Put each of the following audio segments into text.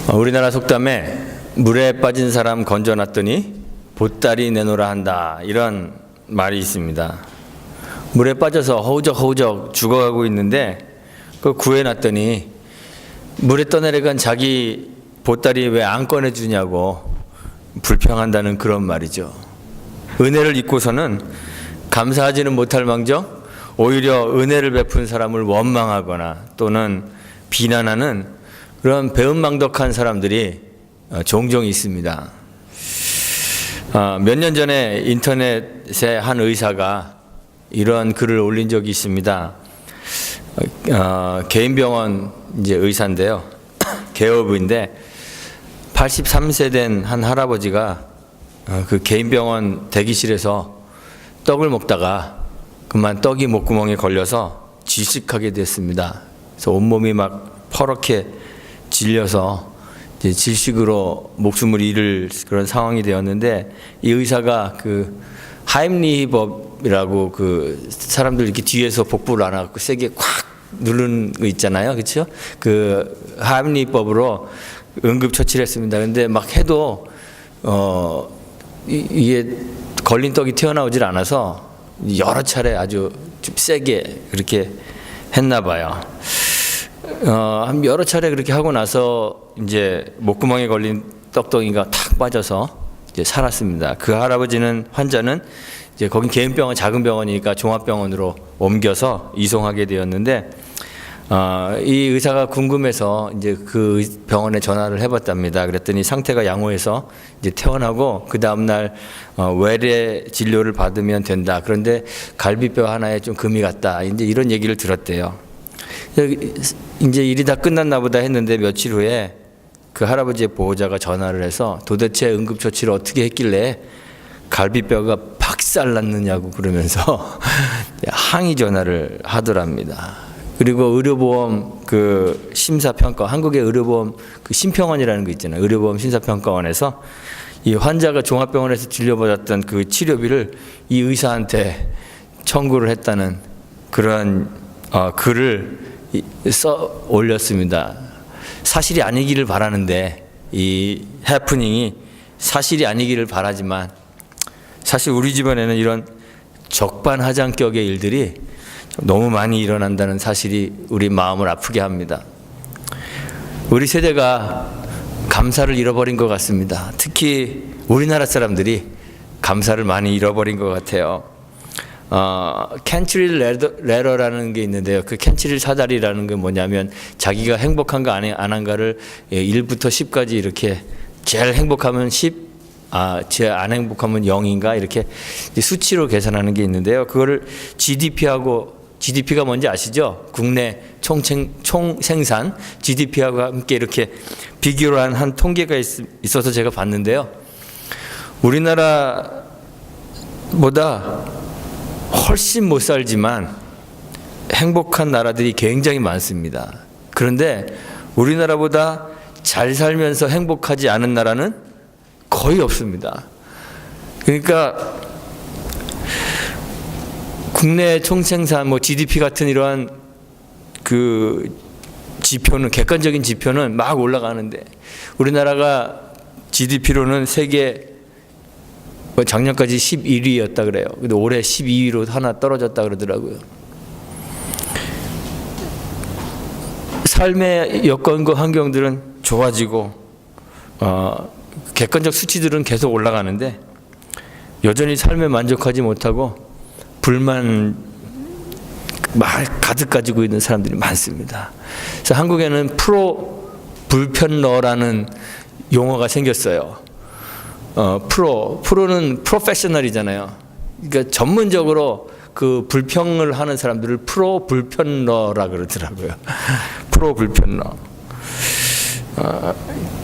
우리나라 속담에 물에 빠진 사람 건져놨더니 보따리 내놓으라 한다, 이런 말이 있습니다. 물에 빠져서 허우적허우적 죽어가고 있는데 그걸 구해놨더니 물에 떠내려간 자기 보따리 왜 안 꺼내주냐고 불평한다는 그런 말이죠. 은혜를 잊고서는 감사하지는 못할 망정 오히려 은혜를 베푼 사람을 원망하거나 또는 비난하는 그런 배은망덕한 사람들이 종종 있습니다. 몇 년 전에 인터넷에 한 의사가 이런 글을 올린 적이 있습니다. 개인 병원 이제 의사인데요. 개업인데 83세 된 한 할아버지가 그 개인 병원 대기실에서 떡을 먹다가 그만 떡이 목구멍에 걸려서 질식하게 됐습니다. 그래서 온몸이 막 퍼렇게 질려서 이제 질식으로 목숨을 잃을 그런 상황이 되었는데, 이 의사가 그 하임리히법이라고 그 사람들 이렇게 뒤에서 복부를 안아갖고 세게 콱 누르는 거 있잖아요, 그렇죠? 그 하임리히법으로 응급처치를 했습니다. 근데 막 해도 이게 걸린 떡이 튀어나오질 않아서 여러 차례 아주 좀 세게 그렇게 했나 봐요. 한 여러 차례 그렇게 하고 나서 이제 목구멍에 걸린 떡덩이가 탁 빠져서 이제 살았습니다. 그 할아버지는, 환자는 이제 거긴 개인 병원, 작은 병원이니까 종합병원으로 옮겨서 이송하게 되었는데, 이 의사가 궁금해서 이제 그 병원에 전화를 해봤답니다. 그랬더니 상태가 양호해서 이제 퇴원하고 그 다음날 외래 진료를 받으면 된다. 그런데 갈비뼈 하나에 좀 금이 갔다. 이제 이런 얘기를 들었대요. 이제 일이 다 끝났나 보다 했는데 며칠 후에 그 할아버지의 보호자가 전화를 해서 도대체 응급처치를 어떻게 했길래 갈비뼈가 박살났느냐고 그러면서 항의 전화를 하더랍니다. 그리고 의료보험 그 심사평가, 한국의 의료보험 그 심평원이라는 거 있잖아요. 의료보험 심사평가원에서 이 환자가 종합병원에서 진료받았던 그 치료비를 이 의사한테 청구를 했다는 그런 글을 써 올렸습니다. 사실이 아니기를 바라는데, 이 해프닝이 사실이 아니기를 바라지만 사실 우리 집안에는 이런 적반하장격의 일들이 너무 많이 일어난다는 사실이 우리 마음을 아프게 합니다. 우리 세대가 감사를 잃어버린 것 같습니다. 특히 우리나라 사람들이 감사를 많이 잃어버린 것 같아요. 캔트릴 레러라는 게 있는데요. 그 캔트릴 사다리라는 게 뭐냐면 자기가 행복한가 안 한가를 1부터 10까지 이렇게 제일 행복하면 10, 제일 안 행복하면 0인가 이렇게 수치로 계산하는 게 있는데요. 그거를 GDP가 뭔지 아시죠? 국내 총생산 GDP하고 함께 이렇게 비교를 한 통계가 있어서 제가 봤는데요. 우리나라보다 훨씬 못 살지만 행복한 나라들이 굉장히 많습니다. 그런데 우리나라보다 잘 살면서 행복하지 않은 나라는 거의 없습니다. 그러니까 국내 총생산, GDP 같은 이러한 그 지표는, 객관적인 지표는 막 올라가는데 우리나라가 GDP로는 세계 작년까지 11위였다 그래요. 근데 올해 12위로 하나 떨어졌다 그러더라고요. 삶의 여건과 환경들은 좋아지고 객관적 수치들은 계속 올라가는데 여전히 삶에 만족하지 못하고 불만 가득 가지고 있는 사람들이 많습니다. 그래서 한국에는 불편러라는 용어가 생겼어요. 프로는 프로페셔널이잖아요. 그러니까 전문적으로 그 불평을 하는 사람들을 불편러라 그러더라고요. 불편러.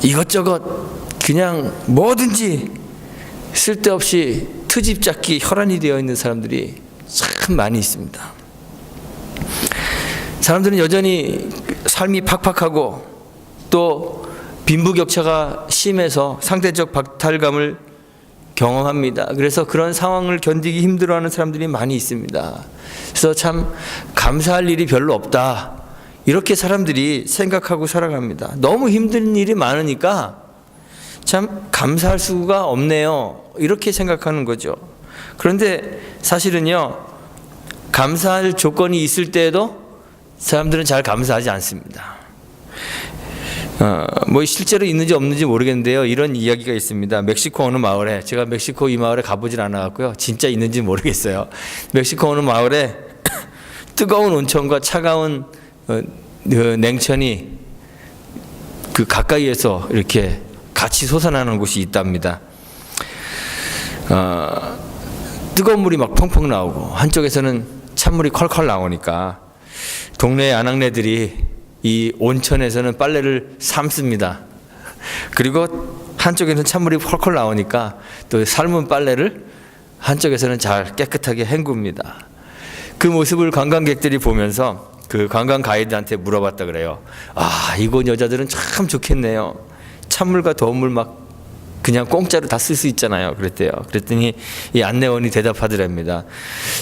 이것저것 그냥 뭐든지 쓸데없이 트집 잡기 혈안이 되어 있는 사람들이 참 많이 있습니다. 사람들은 여전히 삶이 팍팍하고 또 빈부격차가 심해서 상대적 박탈감을 경험합니다. 그래서 그런 상황을 견디기 힘들어하는 사람들이 많이 있습니다. 그래서 참 감사할 일이 별로 없다, 이렇게 사람들이 생각하고 살아갑니다. 너무 힘든 일이 많으니까 참 감사할 수가 없네요. 이렇게 생각하는 거죠. 그런데 사실은요, 감사할 조건이 있을 때에도 사람들은 잘 감사하지 않습니다. 뭐 실제로 있는지 없는지 모르겠는데요. 이런 이야기가 있습니다. 멕시코 어느 마을에, 제가 멕시코 이 마을에 가보질 않아갖고요. 진짜 있는지 모르겠어요. 멕시코 어느 마을에 뜨거운 온천과 차가운 냉천이 그 가까이에서 이렇게 같이 솟아나는 곳이 있답니다. 뜨거운 물이 막 펑펑 나오고 한쪽에서는 찬물이 컬컬 나오니까 동네 아낙네들이 이 온천에서는 빨래를 삶습니다. 그리고 한쪽에는 찬물이 펄펄 나오니까 또 삶은 빨래를 한쪽에서는 잘 깨끗하게 헹굽니다. 그 모습을 관광객들이 보면서 그 관광 가이드한테 물어봤다 그래요. 아, 이곳 여자들은 참 좋겠네요. 찬물과 더운 물 막 그냥 공짜로 다 쓸 수 있잖아요. 그랬대요. 그랬더니 이 안내원이 대답하더랍니다.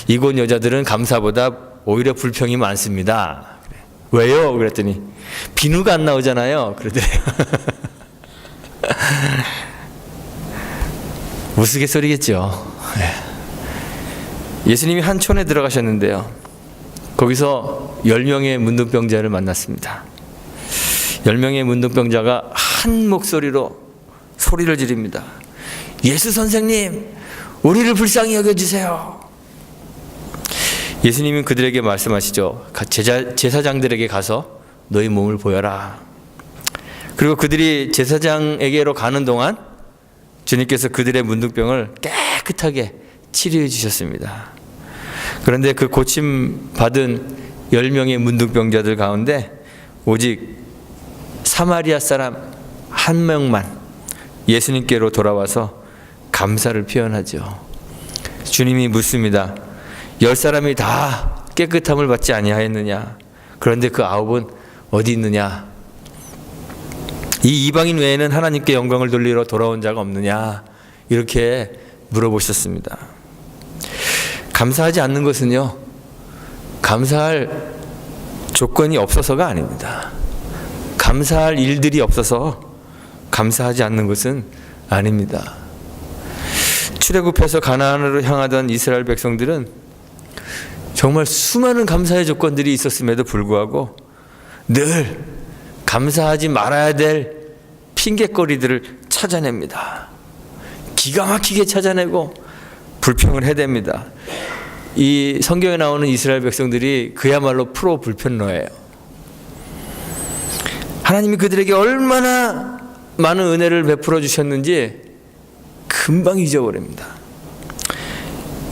이곳 여자들은 감사보다 오히려 불평이 많습니다. 왜요? 그랬더니 비누가 안 나오잖아요. 그러더래요. 우스갯소리겠죠. 예수님이 한 촌에 들어가셨는데요. 거기서 10명의 문둥병자를 만났습니다. 10명의 문둥병자가 한 목소리로 소리를 지릅니다. 예수 선생님, 우리를 불쌍히 여겨주세요. 예수님은 그들에게 말씀하시죠. 제사장들에게 가서 너희 몸을 보여라. 그리고 그들이 제사장에게로 가는 동안 주님께서 그들의 문둥병을 깨끗하게 치료해 주셨습니다. 그런데 그 고침 받은 10명의 문둥병자들 가운데 오직 사마리아 사람 한 명만 예수님께로 돌아와서 감사를 표현하죠. 주님이 묻습니다. 10사람이 다 깨끗함을 받지 아니하였느냐? 그런데 그 9은 어디 있느냐? 이 이방인 외에는 하나님께 영광을 돌리러 돌아온 자가 없느냐? 이렇게 물어보셨습니다. 감사하지 않는 것은요, 감사할 조건이 없어서가 아닙니다. 감사할 일들이 없어서 감사하지 않는 것은 아닙니다. 출애굽해서 가나안으로 향하던 이스라엘 백성들은 정말 수많은 감사의 조건들이 있었음에도 불구하고 늘 감사하지 말아야 될 핑계거리들을 찾아냅니다. 기가 막히게 찾아내고 불평을 해댑니다. 이 성경에 나오는 이스라엘 백성들이 그야말로 프로 불평러예요. 하나님이 그들에게 얼마나 많은 은혜를 베풀어 주셨는지 금방 잊어버립니다.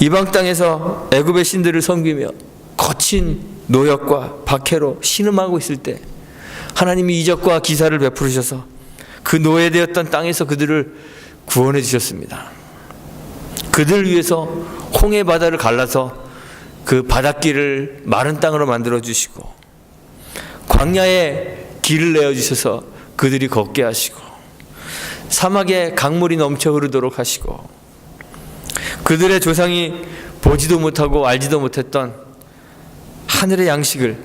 이방 땅에서 애굽의 신들을 섬기며 거친 노역과 박해로 신음하고 있을 때 하나님이 이적과 기사를 베푸셔서 그 노예되었던 땅에서 그들을 구원해 주셨습니다. 그들 위해서 홍해 바다를 갈라서 그 바닷길을 마른 땅으로 만들어 주시고 광야에 길을 내어 주셔서 그들이 걷게 하시고 사막에 강물이 넘쳐 흐르도록 하시고 그들의 조상이 보지도 못하고 알지도 못했던 하늘의 양식을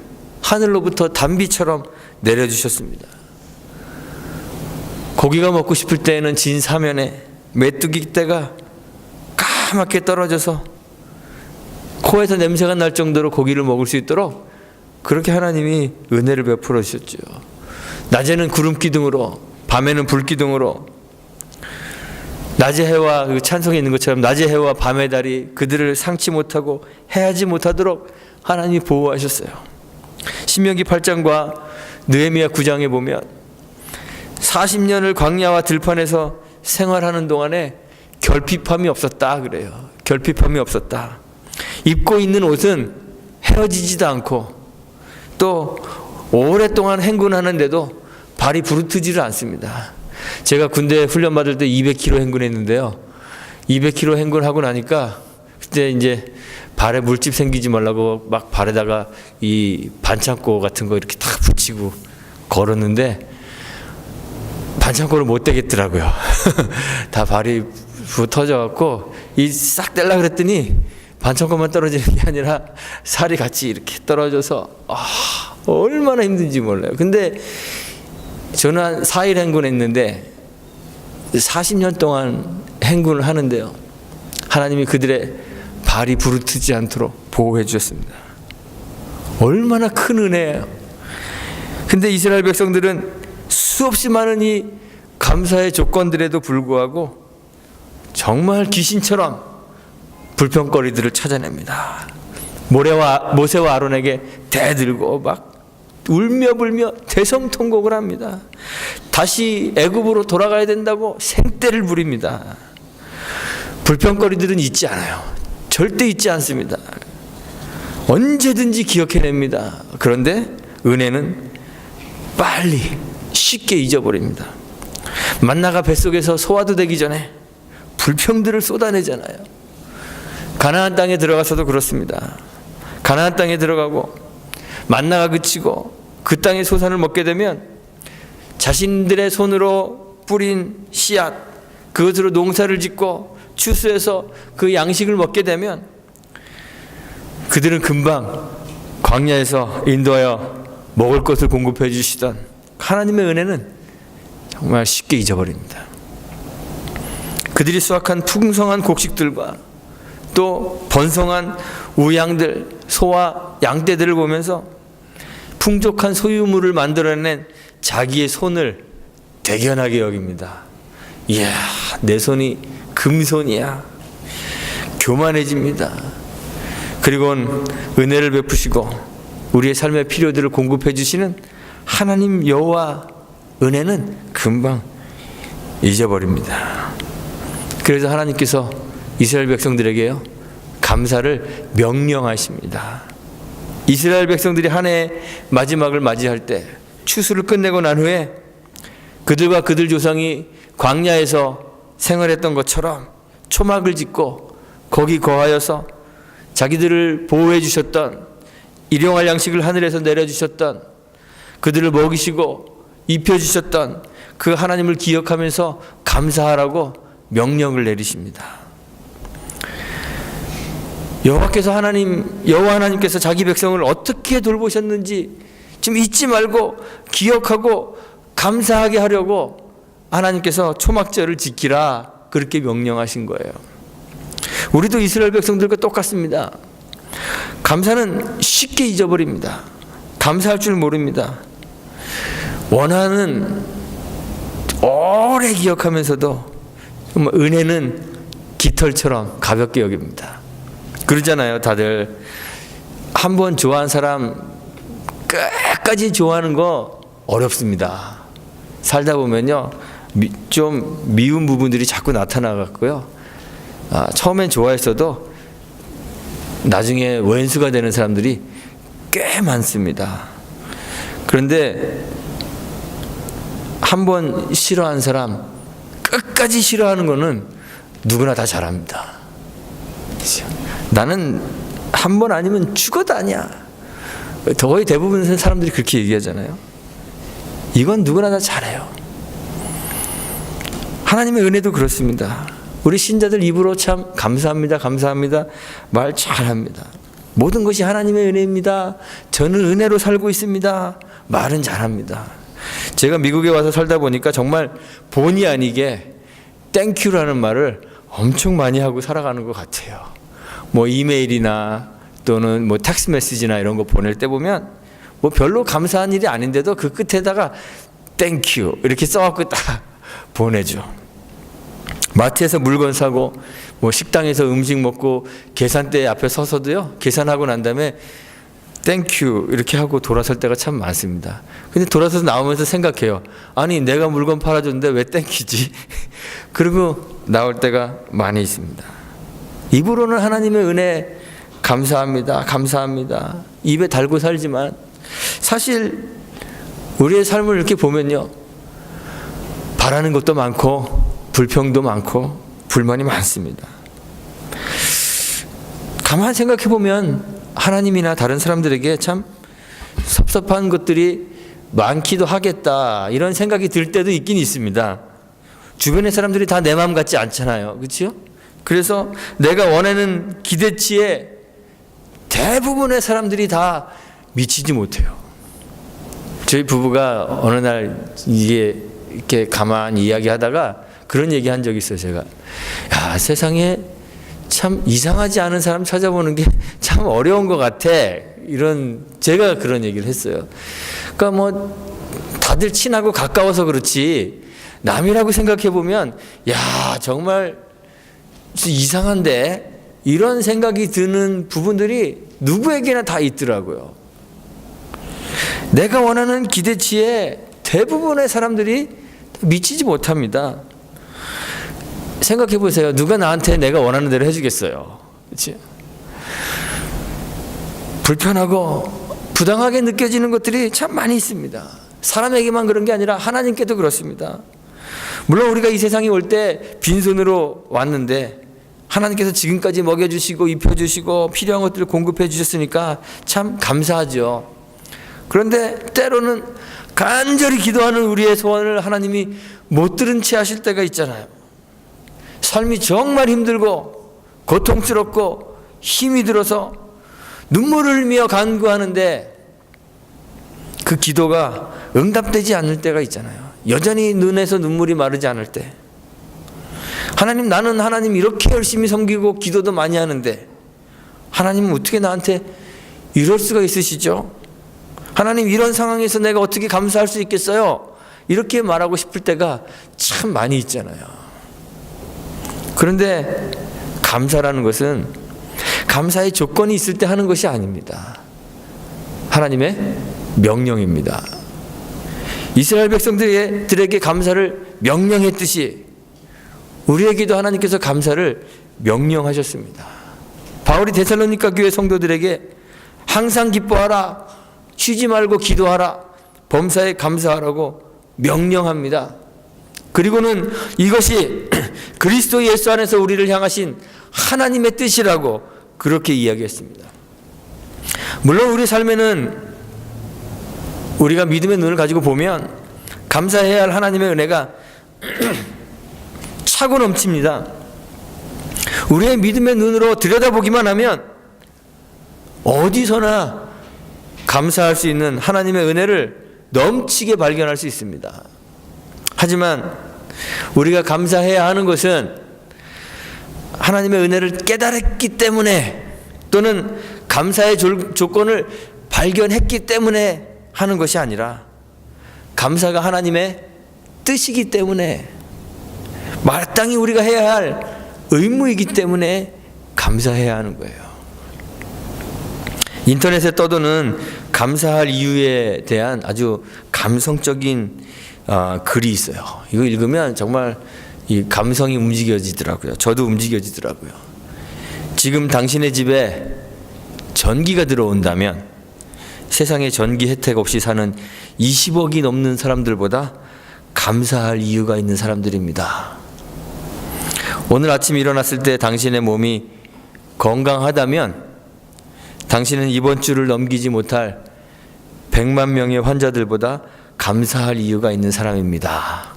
하늘로부터 단비처럼 내려주셨습니다. 고기가 먹고 싶을 때에는 진 사면에 메뚜기 떼가 까맣게 떨어져서 코에서 냄새가 날 정도로 고기를 먹을 수 있도록 그렇게 하나님이 은혜를 베풀어 주셨죠. 낮에는 구름 기둥으로, 밤에는 불 기둥으로, 낮의 해와 그 찬송에 있는 것처럼 낮의 해와 밤의 달이 그들을 상치 못하고 해하지 못하도록 하나님이 보호하셨어요. 신명기 8장과 느헤미야 9장에 보면 40년을 광야와 들판에서 생활하는 동안에 결핍함이 없었다 그래요. 결핍함이 없었다. 입고 있는 옷은 헤어지지도 않고 또 오랫동안 행군하는데도 발이 부르트지를 않습니다. 제가 군대 훈련 받을 때 200km 행군했는데요. 200km 행군하고 나니까 그때 이제 발에 물집 생기지 말라고 막 발에다가 이 반창고 같은 거 이렇게 탁 붙이고 걸었는데 반창고를 못 대겠더라고요. 다 발이 터져갖고 이 싹 떼려고 그랬더니 반창고만 떨어지는 게 아니라 살이 같이 이렇게 떨어져서 얼마나 힘든지 몰라요. 근데 저는 한 4일 행군했는데 40년 동안 행군을 하는데요, 하나님이 그들의 발이 부르트지 않도록 보호해 주셨습니다. 얼마나 큰 은혜예요. 근데 이스라엘 백성들은 수없이 많은 이 감사의 조건들에도 불구하고 정말 귀신처럼 불평거리들을 찾아냅니다. 모세와 아론에게 대들고 막 울며 불며 대성통곡을 합니다. 다시 애굽으로 돌아가야 된다고 생떼를 부립니다. 불평거리들은 잊지 않아요. 절대 잊지 않습니다. 언제든지 기억해냅니다. 그런데 은혜는 빨리 쉽게 잊어버립니다. 만나가 뱃속에서 소화도 되기 전에 불평들을 쏟아내잖아요. 가나안 땅에 들어가서도 그렇습니다. 가나안 땅에 들어가고 만나가 그치고 그 땅의 소산을 먹게 되면 자신들의 손으로 뿌린 씨앗, 그것으로 농사를 짓고 추수해서 그 양식을 먹게 되면 그들은 금방 광야에서 인도하여 먹을 것을 공급해 주시던 하나님의 은혜는 정말 쉽게 잊어버립니다. 그들이 수확한 풍성한 곡식들과 또 번성한 우양들, 소와 양떼들을 보면서 풍족한 소유물을 만들어낸 자기의 손을 대견하게 여깁니다. 이야, 내 손이 금손이야. 교만해집니다. 그리고는 은혜를 베푸시고 우리의 삶의 필요들을 공급해 주시는 하나님 여호와 은혜는 금방 잊어버립니다. 그래서 하나님께서 이스라엘 백성들에게요, 감사를 명령하십니다. 이스라엘 백성들이 한 해의 마지막을 맞이할 때 추수를 끝내고 난 후에 그들과 그들 조상이 광야에서 생활했던 것처럼 초막을 짓고 거기 거하여서 자기들을 보호해 주셨던, 일용할 양식을 하늘에서 내려주셨던, 그들을 먹이시고 입혀주셨던 그 하나님을 기억하면서 감사하라고 명령을 내리십니다. 여호와 하나님께서 자기 백성을 어떻게 돌보셨는지 좀 잊지 말고 기억하고 감사하게 하려고 하나님께서 초막절을 지키라 그렇게 명령하신 거예요. 우리도 이스라엘 백성들과 똑같습니다. 감사는 쉽게 잊어버립니다. 감사할 줄 모릅니다. 원하는 오래 기억하면서도 정말 은혜는 깃털처럼 가볍게 여깁니다. 그러잖아요. 다들 한 번 좋아한 사람 끝까지 좋아하는 거 어렵습니다. 살다 보면요, 좀 미운 부분들이 자꾸 나타나갖고요, 처음엔 좋아했어도 나중에 원수가 되는 사람들이 꽤 많습니다. 그런데 한 번 싫어한 사람 끝까지 싫어하는 거는 누구나 다 잘합니다. 나는 한 번 아니면 죽어도 아니야. 거의 대부분 사람들이 그렇게 얘기하잖아요. 이건 누구나 다 잘해요. 하나님의 은혜도 그렇습니다. 우리 신자들 입으로 참 감사합니다, 감사합니다 말 잘합니다. 모든 것이 하나님의 은혜입니다. 저는 은혜로 살고 있습니다. 말은 잘합니다. 제가 미국에 와서 살다 보니까 정말 본의 아니게 땡큐라는 말을 엄청 많이 하고 살아가는 것 같아요. 뭐 이메일이나 또는 뭐 텍스트 메시지나 이런 거 보낼 때 보면 뭐 별로 감사한 일이 아닌데도 그 끝에다가 땡큐 이렇게 써갖고 딱 보내죠. 마트에서 물건 사고 뭐 식당에서 음식 먹고 계산대 앞에 서서도요, 계산하고 난 다음에 땡큐 이렇게 하고 돌아설 때가 참 많습니다. 근데 돌아서서 나오면서 생각해요. 아니 내가 물건 팔아줬는데 왜 땡큐지? 그리고 나올 때가 많이 있습니다. 입으로는 하나님의 은혜 감사합니다, 감사합니다 입에 달고 살지만 사실 우리의 삶을 이렇게 보면요, 바라는 것도 많고 불평도 많고 불만이 많습니다. 가만 생각해 보면 하나님이나 다른 사람들에게 참 섭섭한 것들이 많기도 하겠다 이런 생각이 들 때도 있긴 있습니다. 주변의 사람들이 다 내 마음 같지 않잖아요. 그렇죠? 그래서 내가 원하는 기대치에 대부분의 사람들이 다 미치지 못해요. 저희 부부가 어느 날 이게 이렇게 가만히 이야기하다가 그런 얘기 한 적이 있어요. 제가 야, 세상에 참 이상하지 않은 사람 찾아보는 게 참 어려운 것 같아. 이런 제가 그런 얘기를 했어요. 그러니까 뭐 다들 친하고 가까워서 그렇지 남이라고 생각해 보면 야, 정말 이상한데 이런 생각이 드는 부분들이 누구에게나 다 있더라고요. 내가 원하는 기대치에 대부분의 사람들이 미치지 못합니다. 생각해 보세요. 누가 나한테 내가 원하는 대로 해주겠어요? 그렇지? 불편하고 부당하게 느껴지는 것들이 참 많이 있습니다. 사람에게만 그런 게 아니라 하나님께도 그렇습니다. 물론 우리가 이 세상에 올 때 빈손으로 왔는데 하나님께서 지금까지 먹여주시고 입혀주시고 필요한 것들을 공급해 주셨으니까 참 감사하죠. 그런데 때로는 간절히 기도하는 우리의 소원을 하나님이 못 들은 채 하실 때가 있잖아요. 삶이 정말 힘들고 고통스럽고 힘이 들어서 눈물을 흘리며 간구하는데 그 기도가 응답되지 않을 때가 있잖아요. 여전히 눈에서 눈물이 마르지 않을 때, 하나님, 나는 하나님 이렇게 열심히 섬기고 기도도 많이 하는데 하나님은 어떻게 나한테 이럴 수가 있으시죠? 하나님, 이런 상황에서 내가 어떻게 감사할 수 있겠어요? 이렇게 말하고 싶을 때가 참 많이 있잖아요. 그런데 감사라는 것은 감사의 조건이 있을 때 하는 것이 아닙니다. 하나님의 명령입니다. 이스라엘 백성들에게 감사를 명령했듯이 우리에게도 하나님께서 감사를 명령하셨습니다. 바울이 데살로니가 교회 성도들에게 항상 기뻐하라, 쉬지 말고 기도하라, 범사에 감사하라고 명령합니다. 그리고는 이것이 그리스도 예수 안에서 우리를 향하신 하나님의 뜻이라고 그렇게 이야기했습니다. 물론 우리 삶에는 우리가 믿음의 눈을 가지고 보면 감사해야 할 하나님의 은혜가 차고 넘칩니다. 우리의 믿음의 눈으로 들여다보기만 하면 어디서나 감사할 수 있는 하나님의 은혜를 넘치게 발견할 수 있습니다. 하지만 우리가 감사해야 하는 것은 하나님의 은혜를 깨달았기 때문에, 또는 감사의 조건을 발견했기 때문에 하는 것이 아니라 감사가 하나님의 뜻이기 때문에, 마땅히 우리가 해야 할 의무이기 때문에 감사해야 하는 거예요. 인터넷에 떠도는 감사할 이유에 대한 아주 감성적인 글이 있어요. 이거 읽으면 정말 이 감성이 움직여지더라고요. 저도 움직여지더라고요. 지금 당신의 집에 전기가 들어온다면 세상에 전기 혜택 없이 사는 20억이 넘는 사람들보다 감사할 이유가 있는 사람들입니다. 오늘 아침 일어났을 때 당신의 몸이 건강하다면 당신은 이번 주를 넘기지 못할 100만 명의 환자들보다 감사할 이유가 있는 사람입니다.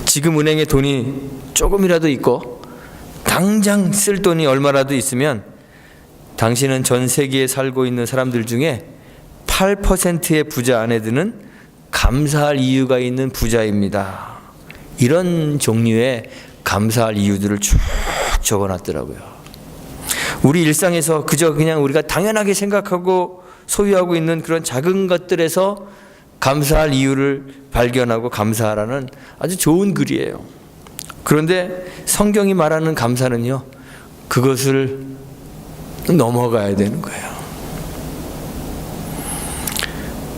지금 은행에 돈이 조금이라도 있고 당장 쓸 돈이 얼마라도 있으면 당신은 전 세계에 살고 있는 사람들 중에 8%의 부자 안에 드는 감사할 이유가 있는 부자입니다. 이런 종류의 감사할 이유들을 쭉 적어놨더라고요. 우리 일상에서 그냥 우리가 당연하게 생각하고 소유하고 있는 그런 작은 것들에서 감사할 이유를 발견하고 감사하라는 아주 좋은 글이에요. 그런데 성경이 말하는 감사는요, 그것을 넘어가야 되는 거예요.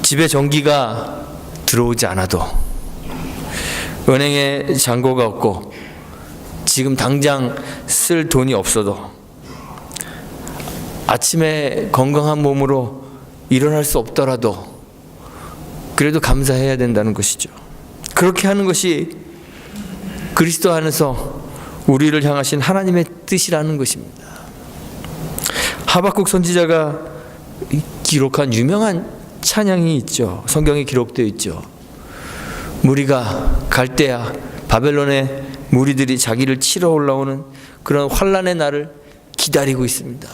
집에 전기가 들어오지 않아도, 은행에 잔고가 없고 지금 당장 쓸 돈이 없어도, 아침에 건강한 몸으로 일어날 수 없더라도 그래도 감사해야 된다는 것이죠. 그렇게 하는 것이 그리스도 안에서 우리를 향하신 하나님의 뜻이라는 것입니다. 하박국 선지자가 기록한 유명한 찬양이 있죠. 성경에 기록되어 있죠. 무리가 갈대아 바벨론의 무리들이 자기를 치러 올라오는 그런 환난의 날을 기다리고 있습니다.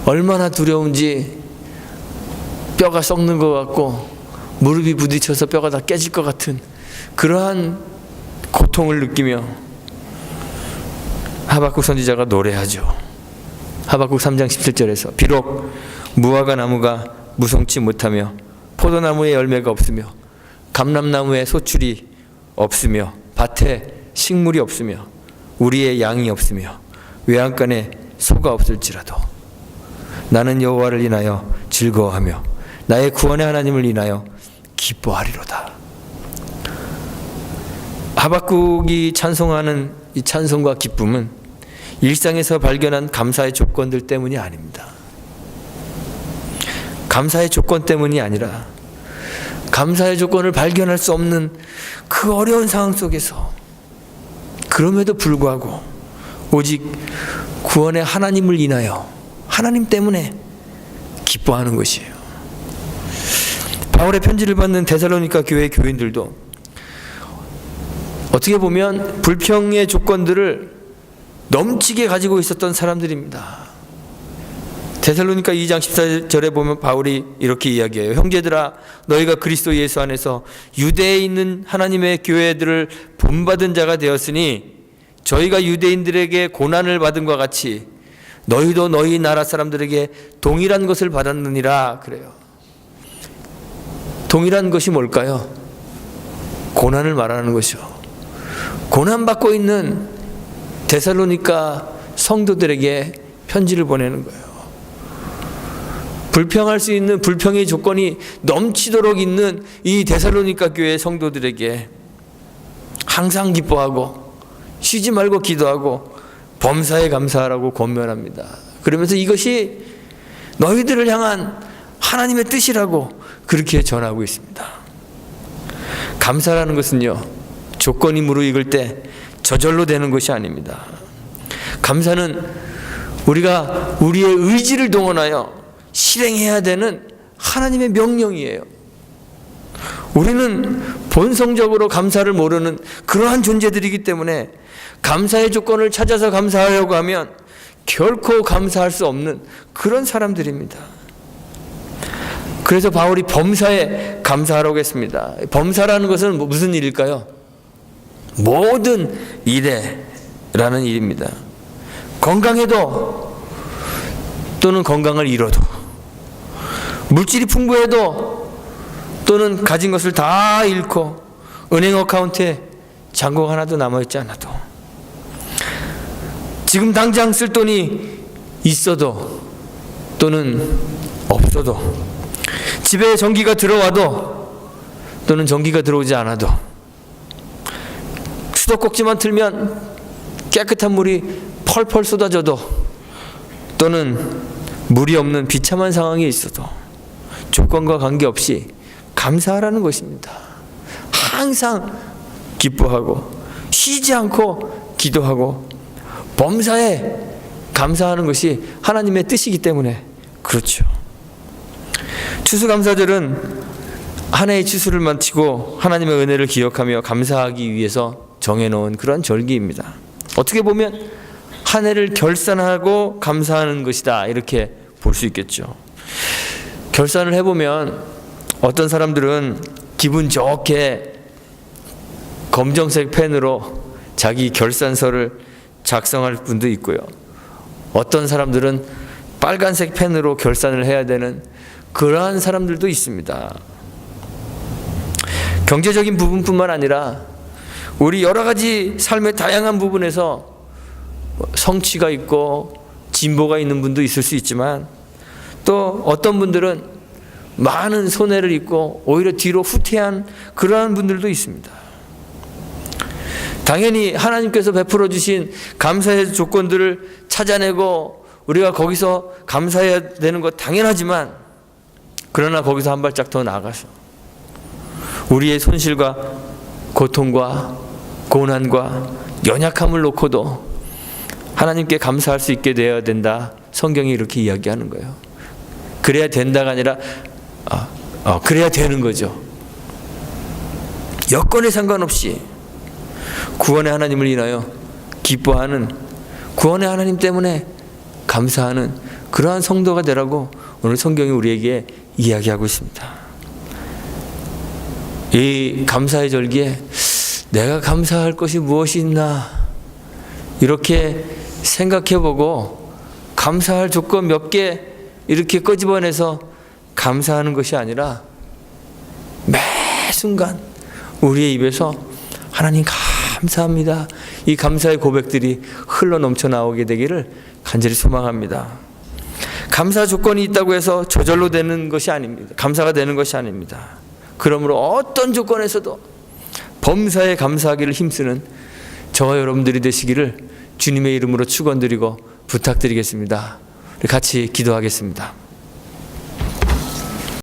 얼마나 두려운지 뼈가 썩는 것 같고 무릎이 부딪혀서 뼈가 다 깨질 것 같은 그러한 고통을 느끼며 하박국 선지자가 노래하죠. 하박국 3장 17절에서 비록 무화과 나무가 무성치 못하며 포도나무에 열매가 없으며 감람나무에 소출이 없으며 밭에 식물이 없으며 우리의 양이 없으며 외양간에 소가 없을지라도 나는 여호와를 인하여 즐거워하며 나의 구원의 하나님을 인하여 기뻐하리로다. 하박국이 찬송하는 이 찬송과 기쁨은 일상에서 발견한 감사의 조건들 때문이 아닙니다. 감사의 조건 때문이 아니라 감사의 조건을 발견할 수 없는 그 어려운 상황 속에서 그럼에도 불구하고 오직 구원의 하나님을 인하여 하나님 때문에 기뻐하는 것이에요. 바울의 편지를 받는 데살로니가 교회 교인들도 어떻게 보면 불평의 조건들을 넘치게 가지고 있었던 사람들입니다. 데살로니가 2장 14절에 보면 바울이 이렇게 이야기해요. 형제들아 너희가 그리스도 예수 안에서 유대에 있는 하나님의 교회들을 본받은 자가 되었으니 저희가 유대인들에게 고난을 받은 것 같이 너희도 너희 나라 사람들에게 동일한 것을 받았느니라 그래요. 동일한 것이 뭘까요? 고난을 말하는 것이죠. 고난받고 있는 데살로니가 성도들에게 편지를 보내는 거예요. 불평할 수 있는 불평의 조건이 넘치도록 있는 이 데살로니가 교회 성도들에게 항상 기뻐하고 쉬지 말고 기도하고 범사에 감사하라고 권면합니다. 그러면서 이것이 너희들을 향한 하나님의 뜻이라고 그렇게 전하고 있습니다. 감사라는 것은요, 조건이 무르익을 때 저절로 되는 것이 아닙니다. 감사는 우리가 우리의 의지를 동원하여 실행해야 되는 하나님의 명령이에요. 우리는 본성적으로 감사를 모르는 그러한 존재들이기 때문에 감사의 조건을 찾아서 감사하려고 하면 결코 감사할 수 없는 그런 사람들입니다. 그래서 바울이 범사에 감사하라고 했습니다. 범사라는 것은 무슨 일일까요? 모든 일에라는 일입니다. 건강해도 또는 건강을 잃어도, 물질이 풍부해도 또는 가진 것을 다 잃고 은행 어카운트에 잔고가 하나도 남아있지 않아도, 지금 당장 쓸 돈이 있어도 또는 없어도, 집에 전기가 들어와도 또는 전기가 들어오지 않아도, 수도꼭지만 틀면 깨끗한 물이 펄펄 쏟아져도 또는 물이 없는 비참한 상황이 있어도 조건과 관계없이 감사하라는 것입니다. 항상 기뻐하고 쉬지 않고 기도하고 범사에 감사하는 것이 하나님의 뜻이기 때문에 그렇죠. 추수감사절은 한 해의 추수를 마치고 하나님의 은혜를 기억하며 감사하기 위해서 정해놓은 그런 절기입니다. 어떻게 보면 한 해를 결산하고 감사하는 것이다, 이렇게 볼 수 있겠죠. 결산을 해보면 어떤 사람들은 기분 좋게 검정색 펜으로 자기 결산서를 작성할 분도 있고요. 어떤 사람들은 빨간색 펜으로 결산을 해야 되는 그러한 사람들도 있습니다. 경제적인 부분뿐만 아니라 우리 여러 가지 삶의 다양한 부분에서 성취가 있고 진보가 있는 분도 있을 수 있지만, 또 어떤 분들은 많은 손해를 입고 오히려 뒤로 후퇴한 그러한 분들도 있습니다. 당연히 하나님께서 베풀어 주신 감사의 조건들을 찾아내고 우리가 거기서 감사해야 되는 것 당연하지만, 그러나 거기서 한 발짝 더 나아가서 우리의 손실과 고통과 고난과 연약함을 놓고도 하나님께 감사할 수 있게 되어야 된다. 성경이 이렇게 이야기하는 거예요. 그래야 된다가 아니라 그래야 되는 거죠. 여건에 상관없이 구원의 하나님을 인하여 기뻐하는, 구원의 하나님 때문에 감사하는 그러한 성도가 되라고 오늘 성경이 우리에게 이야기하고 있습니다. 이 감사의 절기에 내가 감사할 것이 무엇이 있나 이렇게 생각해보고 감사할 조건 몇 개 이렇게 끄집어내서 감사하는 것이 아니라 매 순간 우리의 입에서 하나님 감사합니다. 이 감사의 고백들이 흘러 넘쳐 나오게 되기를 간절히 소망합니다. 감사 조건이 있다고 해서 저절로 되는 것이 아닙니다. 감사가 되는 것이 아닙니다. 그러므로 어떤 조건에서도 범사에 감사하기를 힘쓰는 저와 여러분들이 되시기를 주님의 이름으로 축원드리고 부탁드리겠습니다. 같이 기도하겠습니다.